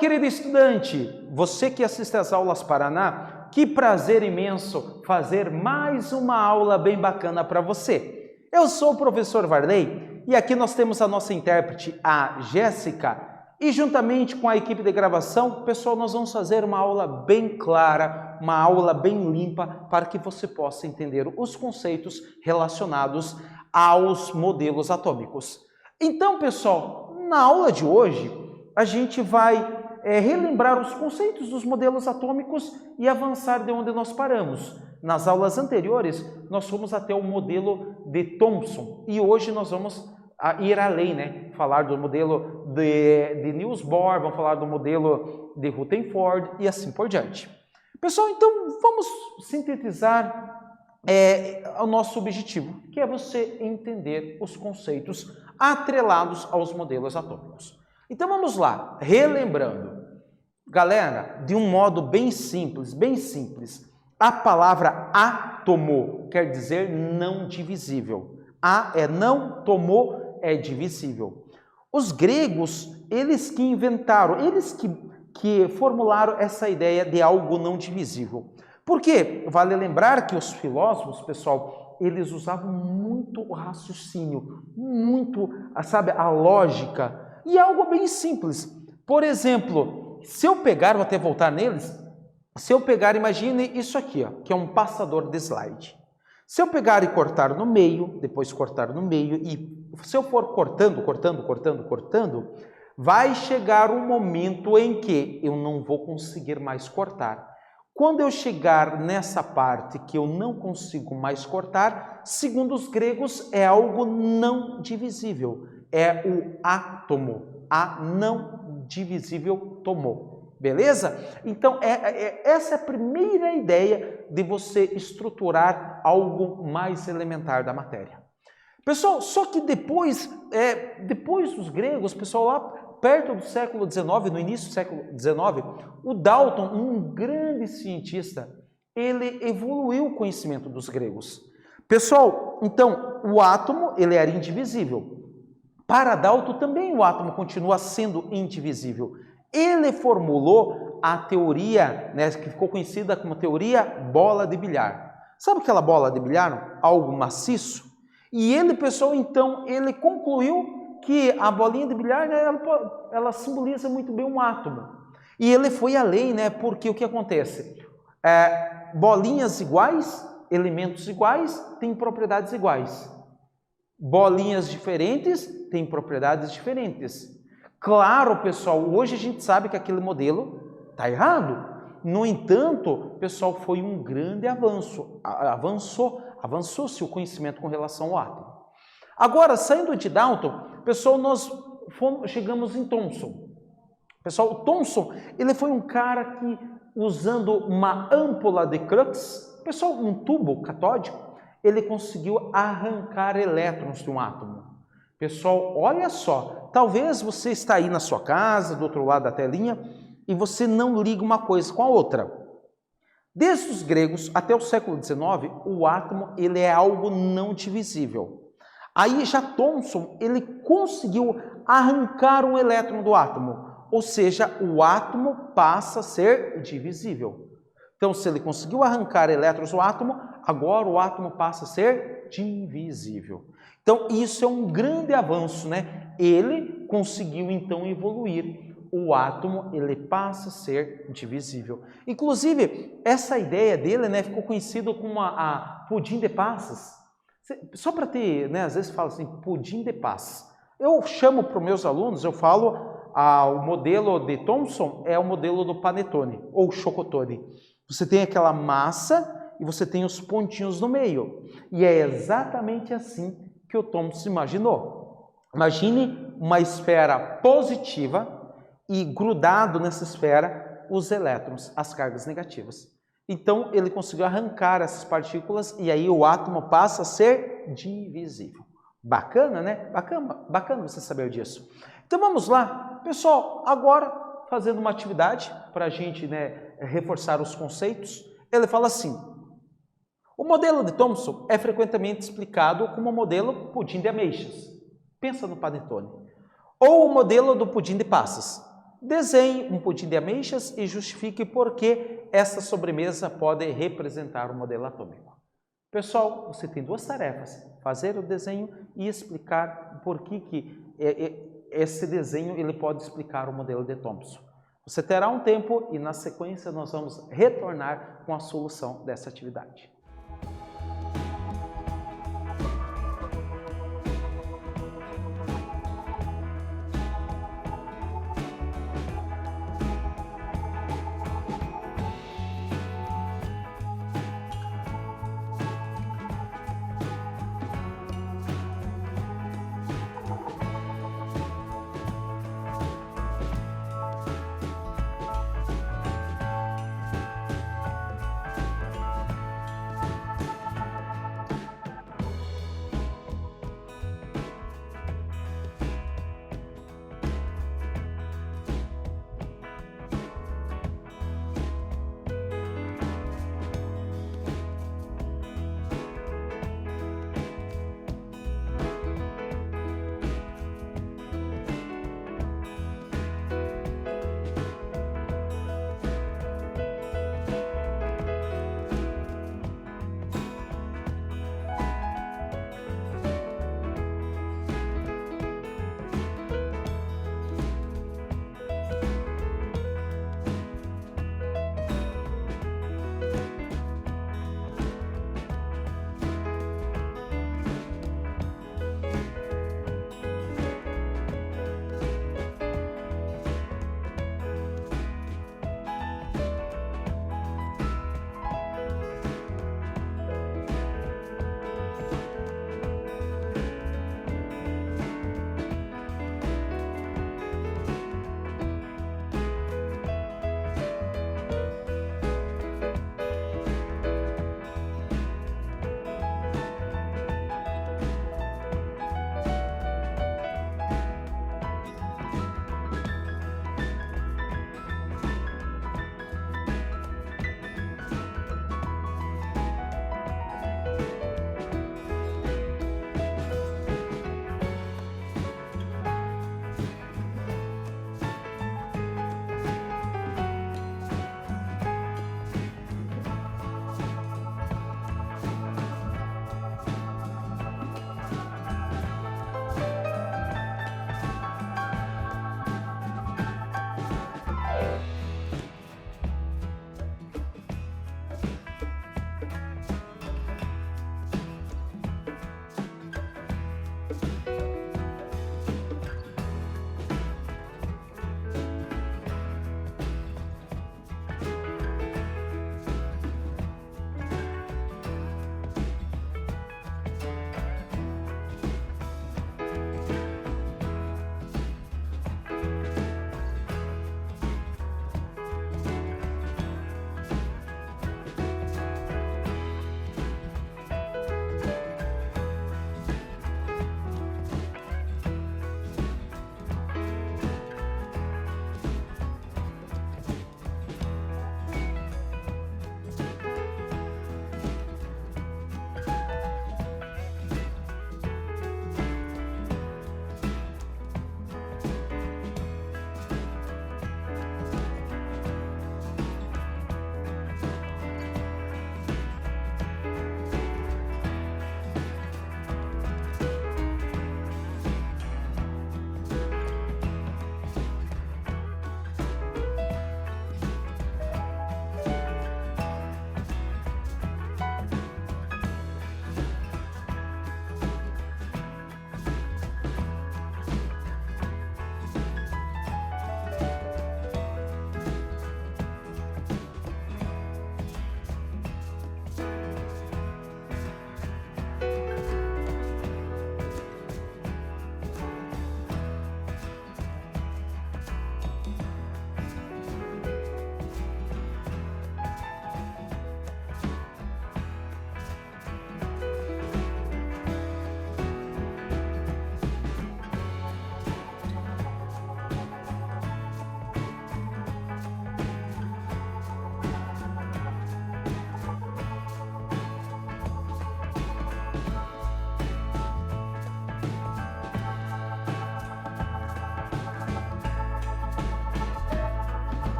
querido estudante, você que assiste às aulas Paraná, que prazer imenso fazer mais uma aula bem bacana para você. Eu sou o professor Varley e aqui nós temos a nossa intérprete, a Jéssica, e juntamente com a equipe de gravação, pessoal, nós vamos fazer uma aula bem clara, uma aula bem limpa, para que você possa entender os conceitos relacionados aos modelos atômicos. Então, pessoal, na aula de hoje, a gente vai relembrar os conceitos dos modelos atômicos e avançar de onde nós paramos. Nas aulas anteriores, nós fomos até o modelo de Thomson e hoje nós vamos ir além, né? Falar do modelo de Niels Bohr, vamos falar do modelo de Rutherford e assim por diante. Pessoal, então vamos sintetizar o nosso objetivo, que é você entender os conceitos atrelados aos modelos atômicos. Então vamos lá, relembrando. Galera, de um modo bem simples, a palavra átomo quer dizer não divisível. A é não, tomo é divisível. Os gregos, eles que inventaram, eles que formularam essa ideia de algo não divisível. Por quê? Vale lembrar que os filósofos, pessoal, eles usavam muito o raciocínio, muito, sabe, a lógica, e algo bem simples. Por exemplo, se eu pegar, vou até voltar neles, se eu pegar, imagine isso aqui, ó, que é um passador de slide. Se eu pegar e cortar no meio, depois cortar no meio, e se eu for cortando, vai chegar um momento em que eu não vou conseguir mais cortar. Quando eu chegar nessa parte que eu não consigo mais cortar, segundo os gregos, é algo não divisível. É o átomo, a não divisível tomo. Beleza? Então, essa é a primeira ideia de você estruturar algo mais elementar da matéria. Pessoal, só que depois dos gregos, pessoal, lá perto do século XIX, no início do século XIX, o Dalton, um grande cientista, ele evoluiu o conhecimento dos gregos. Pessoal, então, o átomo, ele era indivisível. Para Dalton também o átomo continua sendo indivisível. Ele formulou a teoria, né, que ficou conhecida como teoria bola de bilhar. Sabe aquela bola de bilhar? Algo maciço? E ele, pessoal, então, ele concluiu que a bolinha de bilhar, né, ela simboliza muito bem um átomo. E ele foi além, né, porque o que acontece? Bolinhas iguais, elementos iguais, têm propriedades iguais. Bolinhas diferentes têm propriedades diferentes. Claro, pessoal, hoje a gente sabe que aquele modelo está errado. No entanto, pessoal, foi um grande avanço. Avançou-se o conhecimento com relação ao átomo. Agora, saindo de Dalton, pessoal, nós chegamos em Thomson. Pessoal, o Thomson, ele foi um cara que, usando uma âmpula de Crookes, pessoal, um tubo catódico, ele conseguiu arrancar elétrons de um átomo. Pessoal, olha só, talvez você está aí na sua casa, do outro lado da telinha, e você não liga uma coisa com a outra. Desde os gregos até o século XIX, o átomo ele é algo não divisível. Aí já Thomson, ele conseguiu arrancar um elétron do átomo, ou seja, o átomo passa a ser divisível. Então, se ele conseguiu arrancar elétrons do átomo, agora o átomo passa a ser divisível. Então, isso é um grande avanço, né? Ele conseguiu, então, evoluir. O átomo, ele passa a ser divisível. Inclusive, essa ideia dele, né, ficou conhecida como a pudim de passas. Só para ter, né, às vezes fala assim, pudim de passas. Eu chamo para os meus alunos, eu falo, o modelo de Thomson é o modelo do panetone, ou chocotone. Você tem aquela massa e você tem os pontinhos no meio. E é exatamente assim que o Thomson imaginou. Imagine uma esfera positiva e grudado nessa esfera os elétrons, as cargas negativas. Então, ele conseguiu arrancar essas partículas e aí o átomo passa a ser divisível. Bacana, né? Bacana você saber disso. Então, vamos lá. Pessoal, agora, fazendo uma atividade para a gente, né, reforçar os conceitos, ele fala assim: o modelo de Thomson é frequentemente explicado como o modelo pudim de ameixas. Pensa no panetone. Ou o modelo do pudim de passas. Desenhe um pudim de ameixas e justifique por que essa sobremesa pode representar o modelo atômico. Pessoal, você tem duas tarefas: fazer o desenho e explicar por que esse desenho ele pode explicar o modelo de Thomson. Você terá um tempo e na sequência nós vamos retornar com a solução dessa atividade.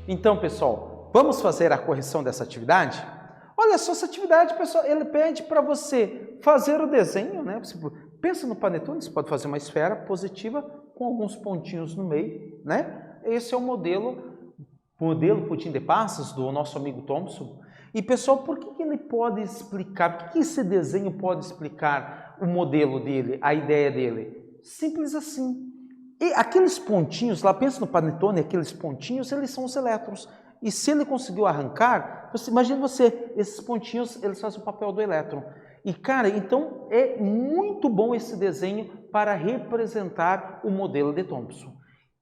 Então, pessoal, vamos fazer a correção dessa atividade? Olha só, essa atividade, pessoal, ele pede para você fazer o desenho, né? Você pensa no panetone, você pode fazer uma esfera positiva com alguns pontinhos no meio, né? Esse é o modelo pudim de passas do nosso amigo Thompson. E, pessoal, por que ele pode explicar, por que esse desenho pode explicar o modelo dele, a ideia dele? Simples assim. E aqueles pontinhos, lá pensa no panetone, aqueles pontinhos, eles são os elétrons. E se ele conseguiu arrancar, imagina você, esses pontinhos, eles fazem o papel do elétron. E, cara, então é muito bom esse desenho para representar o modelo de Thomson.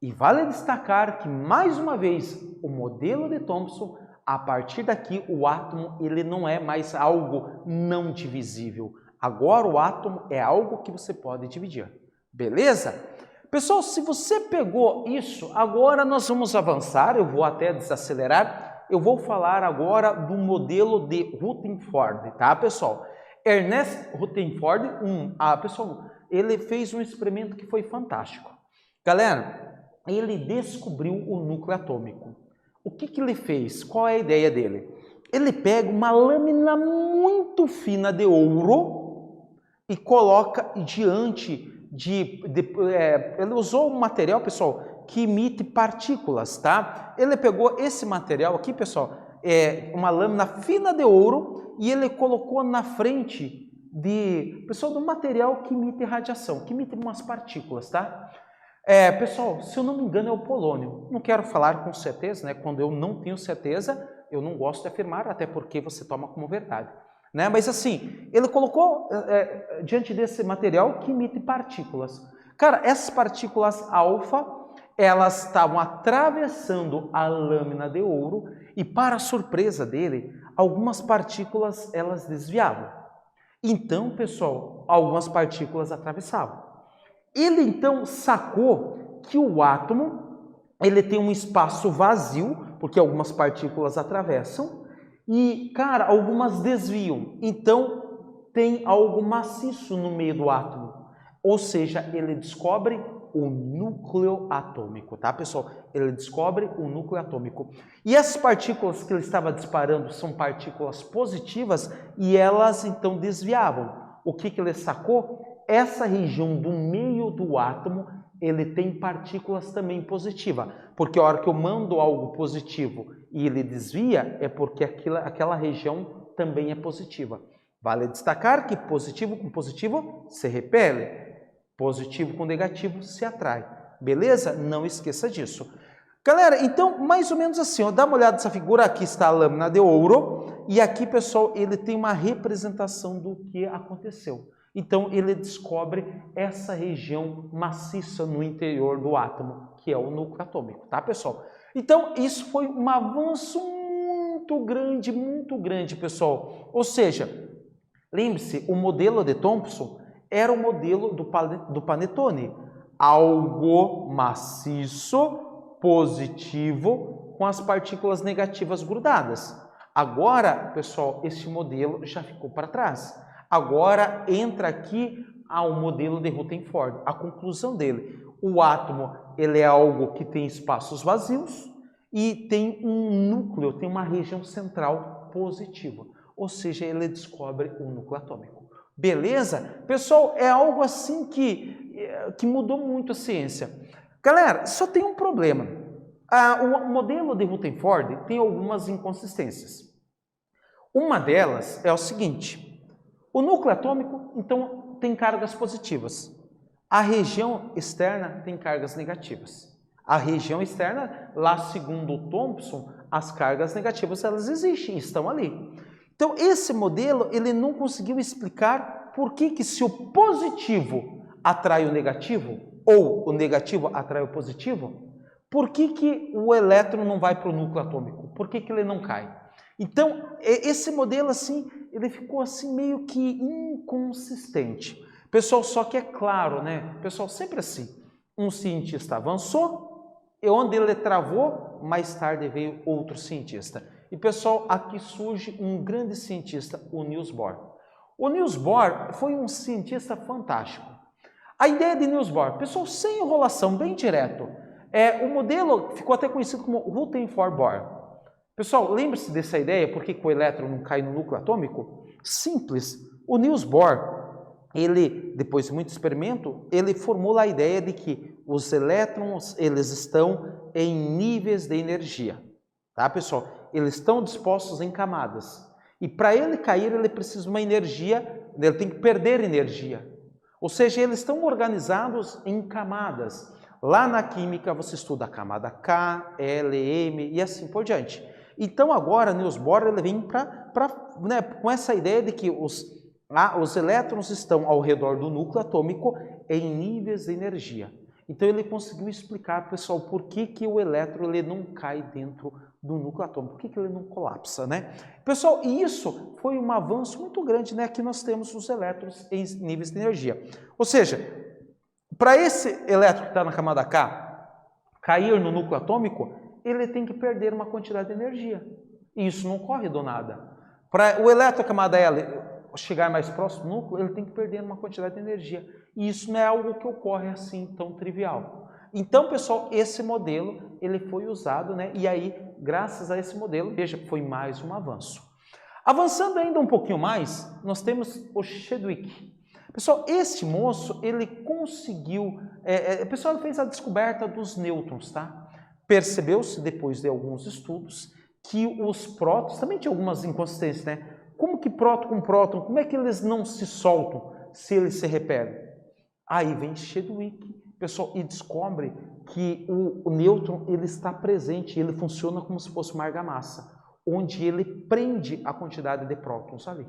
E vale destacar que, mais uma vez, o modelo de Thomson, a partir daqui, o átomo ele não é mais algo não divisível. Agora o átomo é algo que você pode dividir. Beleza? Pessoal, se você pegou isso, agora nós vamos avançar, eu vou até desacelerar, eu vou falar agora do modelo de Rutherford, tá, pessoal? Ernest Rutherford, pessoal, ele fez um experimento que foi fantástico. Galera, ele descobriu o núcleo atômico. O que ele fez? Qual é a ideia dele? Ele pega uma lâmina muito fina de ouro e coloca diante ele usou um material, pessoal, que emite partículas, tá? Ele pegou esse material aqui, pessoal, uma lâmina fina de ouro, e ele colocou na frente do material que emite radiação, que emite umas partículas, tá? Pessoal, se eu não me engano é o polônio. Não quero falar com certeza, né? Quando eu não tenho certeza, eu não gosto de afirmar, até porque você toma como verdade. Né? Mas assim, ele colocou diante desse material que emite partículas. Cara, essas partículas alfa, elas estavam atravessando a lâmina de ouro e, para a surpresa dele, algumas partículas elas desviavam. Então, pessoal, algumas partículas atravessavam. Ele então sacou que o átomo ele tem um espaço vazio, porque algumas partículas atravessam, e, cara, algumas desviam. Então, tem algo maciço no meio do átomo. Ou seja, ele descobre o núcleo atômico, tá, pessoal? Ele descobre o núcleo atômico. E essas partículas que ele estava disparando são partículas positivas e elas, então, desviavam. O que ele sacou? Essa região do meio do átomo, ele tem partículas também positivas, porque a hora que eu mando algo positivo e ele desvia, é porque aquela região também é positiva. Vale destacar que positivo com positivo se repele, positivo com negativo se atrai. Beleza? Não esqueça disso. Galera, então, mais ou menos assim, ó, dá uma olhada nessa figura, aqui está a lâmina de ouro, e aqui, pessoal, ele tem uma representação do que aconteceu. Então, ele descobre essa região maciça no interior do átomo, que é o núcleo atômico, tá, pessoal? Então, isso foi um avanço muito grande, pessoal. Ou seja, lembre-se, o modelo de Thomson era o modelo do panetone. Algo maciço, positivo, com as partículas negativas grudadas. Agora, pessoal, esse modelo já ficou para trás. Agora entra aqui ao modelo de Rutherford, a conclusão dele. O átomo ele é algo que tem espaços vazios e tem um núcleo, tem uma região central positiva. Ou seja, ele descobre o núcleo atômico. Beleza? Pessoal, é algo assim que mudou muito a ciência. Galera, só tem um problema. O modelo de Rutherford tem algumas inconsistências. Uma delas é o seguinte. O núcleo atômico, então, tem cargas positivas. A região externa tem cargas negativas. A região externa, lá segundo Thomson, as cargas negativas elas existem, estão ali. Então, esse modelo ele não conseguiu explicar por que se o positivo atrai o negativo, ou o negativo atrai o positivo, por que o elétron não vai para o núcleo atômico? Por que ele não cai? Então, esse modelo, assim, ele ficou assim meio que inconsistente. Pessoal, só que é claro, né? Pessoal, sempre assim, um cientista avançou, e onde ele travou, mais tarde veio outro cientista. E, pessoal, aqui surge um grande cientista, o Niels Bohr. O Niels Bohr foi um cientista fantástico. A ideia de Niels Bohr, pessoal, sem enrolação, bem direto, O modelo ficou até conhecido como Rutherford-Bohr. Pessoal, lembre-se dessa ideia, por que o elétron não cai no núcleo atômico? Simples. O Niels Bohr, ele, depois de muito experimento, ele formula a ideia de que os elétrons, eles estão em níveis de energia. Tá, pessoal? Eles estão dispostos em camadas. E para ele cair, ele precisa de uma energia, ele tem que perder energia. Ou seja, eles estão organizados em camadas. Lá na química, você estuda a camada K, L, M e assim por diante. Então, agora, Niels Bohr ele vem com essa ideia de que os elétrons estão ao redor do núcleo atômico em níveis de energia. Então, ele conseguiu explicar, pessoal, por que o elétron ele não cai dentro do núcleo atômico, por que ele não colapsa, né? Pessoal, e isso foi um avanço muito grande, né? Aqui nós temos os elétrons em níveis de energia. Ou seja, para esse elétron que está na camada K cair no núcleo atômico, ele tem que perder uma quantidade de energia. E isso não ocorre do nada. Para o elétron da camada L chegar mais próximo do núcleo, ele tem que perder uma quantidade de energia. E isso não é algo que ocorre assim tão trivial. Então, pessoal, esse modelo ele foi usado, né? E aí, graças a esse modelo, veja, foi mais um avanço. Avançando ainda um pouquinho mais, nós temos o Chadwick. Pessoal, este moço, ele conseguiu... o pessoal fez a descoberta dos nêutrons, tá? Percebeu-se, depois de alguns estudos, que os prótons, também tinha algumas inconsistências, né? Como que próton com próton, como é que eles não se soltam se eles se repelem? Aí vem Chadwick, pessoal, e descobre que o nêutron ele está presente, ele funciona como se fosse uma argamassa, onde ele prende a quantidade de prótons ali.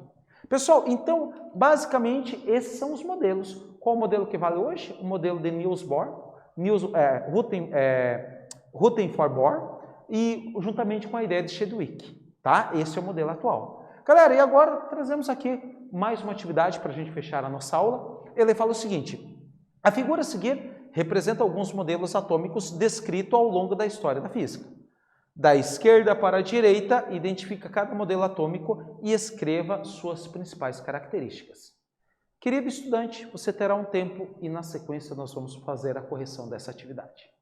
Pessoal, então, basicamente, esses são os modelos. Qual o modelo que vale hoje? O modelo de Niels Bohr, Rutherford-Bohr, e juntamente com a ideia de Chadwick, tá? Esse é o modelo atual. Galera, e agora trazemos aqui mais uma atividade para a gente fechar a nossa aula. Ele fala o seguinte: a figura a seguir representa alguns modelos atômicos descritos ao longo da história da física. Da esquerda para a direita, identifica cada modelo atômico e escreva suas principais características. Querido estudante, você terá um tempo e na sequência nós vamos fazer a correção dessa atividade.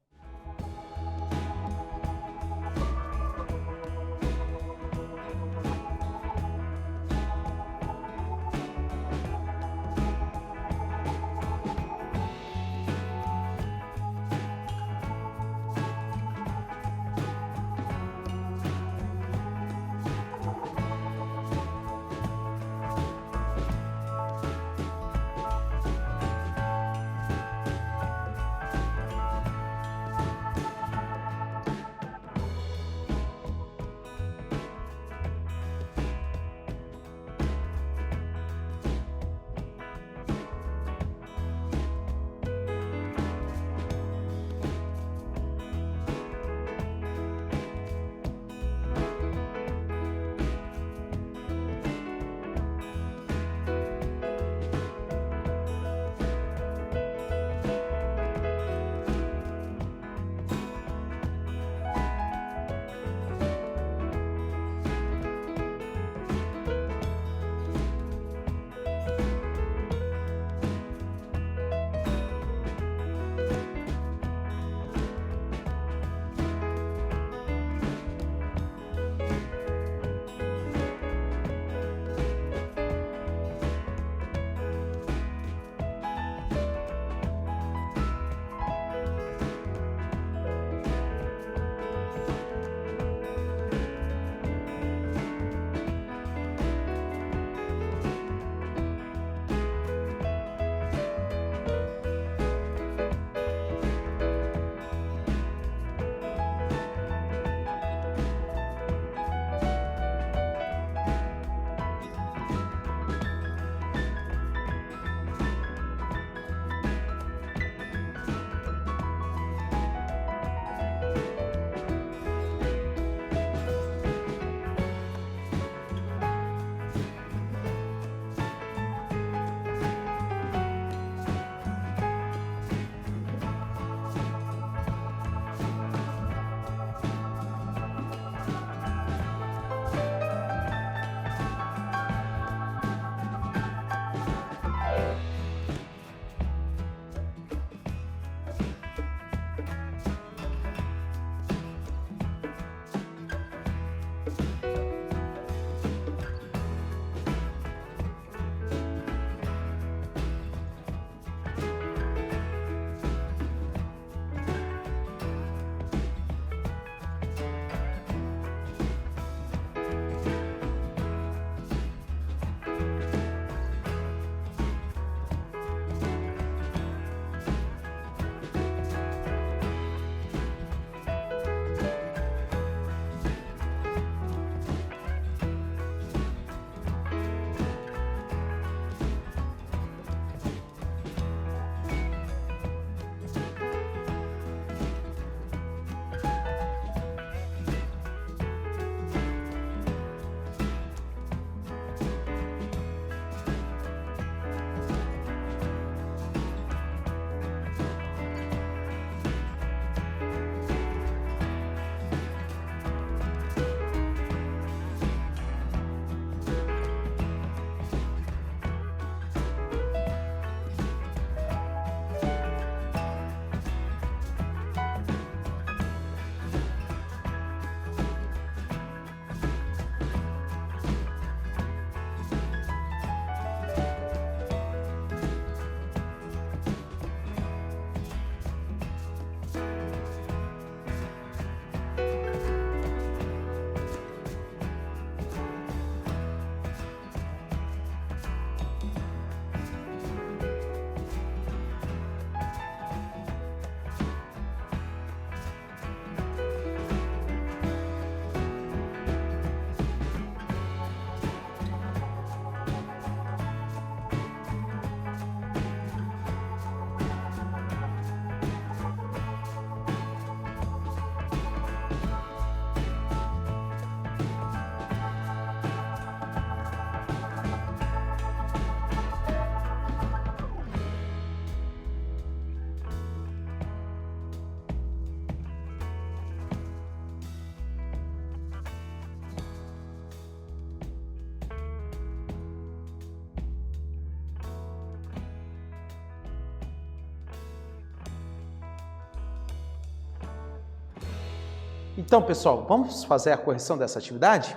Então, pessoal, vamos fazer a correção dessa atividade?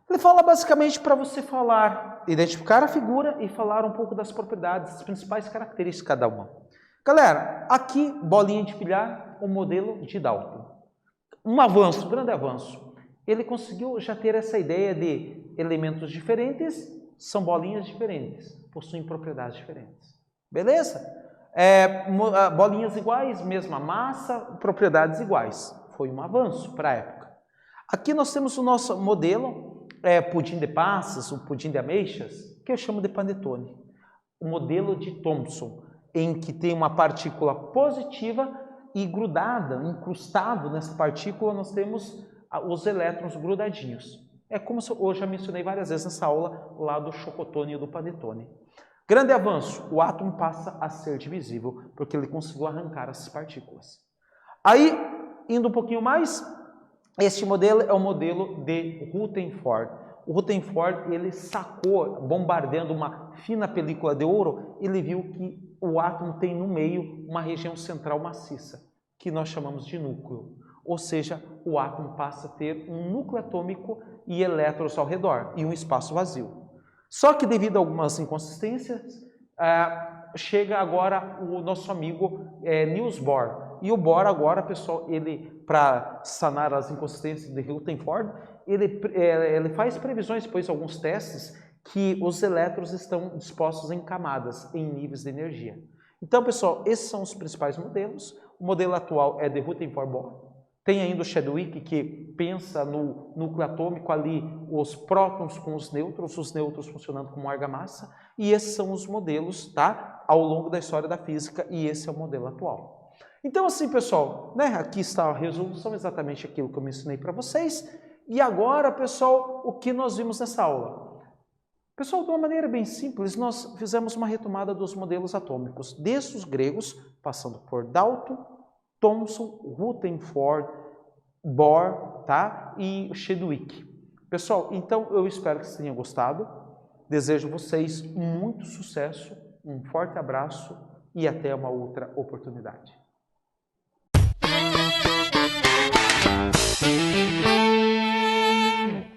Ele fala basicamente para você falar, identificar a figura e falar um pouco das propriedades, as principais características de cada uma. Galera, aqui, bolinha de bilhar, o modelo de Dalton. Um avanço, um grande avanço. Ele conseguiu já ter essa ideia de elementos diferentes, são bolinhas diferentes, possuem propriedades diferentes. Beleza? Bolinhas iguais, mesma massa, propriedades iguais. Foi um avanço para a época. Aqui nós temos o nosso modelo, pudim de passas, o pudim de ameixas, que eu chamo de panetone. O modelo de Thomson, em que tem uma partícula positiva e grudada, incrustado nessa partícula, nós temos os elétrons grudadinhos. É como eu já mencionei várias vezes nessa aula lá do chocotone e do panetone. Grande avanço, o átomo passa a ser divisível, porque ele conseguiu arrancar essas partículas. Aí, indo um pouquinho mais, este modelo é o modelo de Rutherford. O Rutherford, ele sacou, bombardeando uma fina película de ouro, ele viu que o átomo tem no meio uma região central maciça, que nós chamamos de núcleo. Ou seja, o átomo passa a ter um núcleo atômico e elétrons ao redor, e um espaço vazio. Só que devido a algumas inconsistências, chega agora o nosso amigo Niels Bohr. E o Bohr agora, pessoal, ele, para sanar as inconsistências de Rutherford, ele faz previsões, pois alguns testes, que os elétrons estão dispostos em camadas, em níveis de energia. Então, pessoal, esses são os principais modelos. O modelo atual é de Rutherford-Bohr. Tem ainda o Chadwick, que pensa no núcleo atômico ali, os prótons com os nêutrons funcionando como argamassa, e esses são os modelos, tá? Ao longo da história da física, e esse é o modelo atual. Então, assim, pessoal, né? Aqui está a resolução, exatamente aquilo que eu mencionei para vocês. E agora, pessoal, o que nós vimos nessa aula? Pessoal, de uma maneira bem simples, nós fizemos uma retomada dos modelos atômicos, desde os gregos, passando por Dalton, Thomson, Rutherford, Bohr, tá? E Chadwick. Pessoal, então eu espero que vocês tenham gostado. Desejo a vocês muito sucesso, um forte abraço e até uma outra oportunidade.